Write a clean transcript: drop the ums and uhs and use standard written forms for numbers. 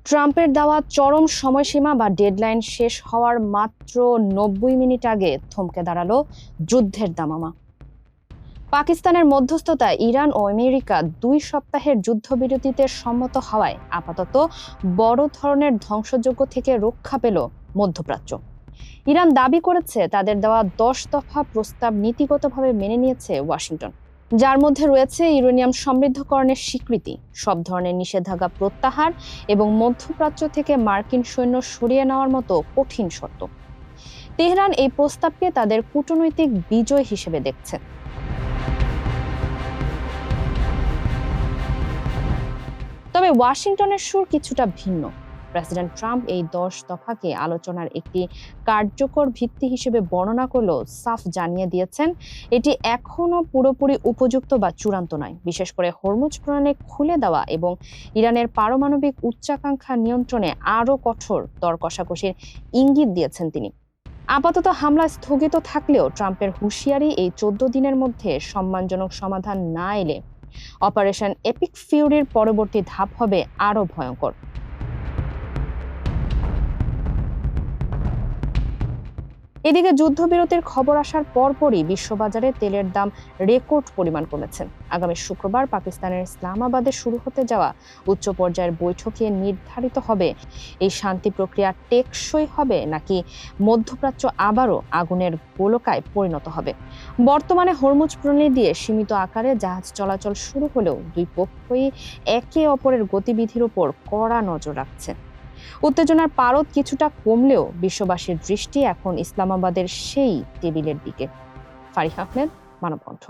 ট্রাম্পের দেওয়া চরম সময়সীমা বা ডেডলাইন শেষ হওয়ার মাত্র ৯০ মিনিট আগে থমকে দাঁড়ালো যুদ্ধের দামামা। পাকিস্তানের মধ্যস্থতায় ইরান ও আমেরিকা ২ সপ্তাহের যুদ্ধবিরতিতে সম্মত হওয়ায় আপাতত বড় ধরনের ধ্বংসযজ্ঞ থেকে রক্ষা পেল মধ্যপ্রাচ্য। ইরান দাবি করেছে তাদের দেওয়া ১০ দফা প্রস্তাব নীতিগতভাবে মেনে নিয়েছে ওয়াশিংটন, যার মধ্যে রয়েছে ইউরেনিয়াম সমৃদ্ধকরণের স্বীকৃতি, সব ধরনের নিষেধাজ্ঞা প্রত্যাহার এবং মধ্যপ্রাচ্য থেকে মার্কিন সৈন্য সরিয়ে নেওয়ার মতো কঠিন শর্ত। তেহরান এই প্রস্তাবকে তাদের কূটনৈতিক বিজয় হিসেবে দেখছে। তবে ওয়াশিংটনের সুর কিছুটা ভিন্ন। প্রেসিডেন্ট ট্রাম্প এই ১০ দফাকে আলোচনার একটি কার্যকর ভিত্তি হিসেবে বর্ণনা করলেও সাফ জানিয়ে দিয়েছেন এটি এখনো পুরোপুরি উপযুক্ত বা চূড়ান্ত নয়। বিশেষ করে হরমুজ প্রণালী খুলে দেওয়া এবং ইরানের পারমাণবিক উচ্চাকাঙ্ক্ষা নিয়ন্ত্রণে আরও কঠোর দর কষাকষির ইঙ্গিত দিয়েছেন তিনি। আপাতত হামলা স্থগিত থাকলেও ট্রাম্পের হুঁশিয়ারি এই ১৪ দিনের মধ্যে সম্মানজনক সমাধান না এলে অপারেশন এপিক ফিউরির পরবর্তী ধাপ হবে আরও ভয়ঙ্কর। এদিকে যুদ্ধবিরতির খবর আসার পরপরই বিশ্ববাজারে তেলের দাম রেকর্ড পরিমাণ কমেছে। আগামী শুক্রবার পাকিস্তানের ইসলামাবাদে শুরু হতে যাওয়া উচ্চ পর্যায়ের বৈঠকে নির্ধারিত হবে এই শান্তি প্রক্রিয়া টেকসই হবে নাকি মধ্যপ্রাচ্য আবারও আগুনের গোলকায় পরিণত হবে। বর্তমানে হরমুজ প্রণালী দিয়ে সীমিত আকারে জাহাজ চলাচল শুরু হলেও দুই পক্ষই একে অপরের গতিবিধির উপর কড়া নজর রাখছে। উত্তেজনার পারদ কিছুটা কমলেও বিশ্ববাসীর দৃষ্টি এখন ইসলামাবাদের সেই টেবিলের দিকে। ফারিহা আহমেদ, মানবকণ্ঠ।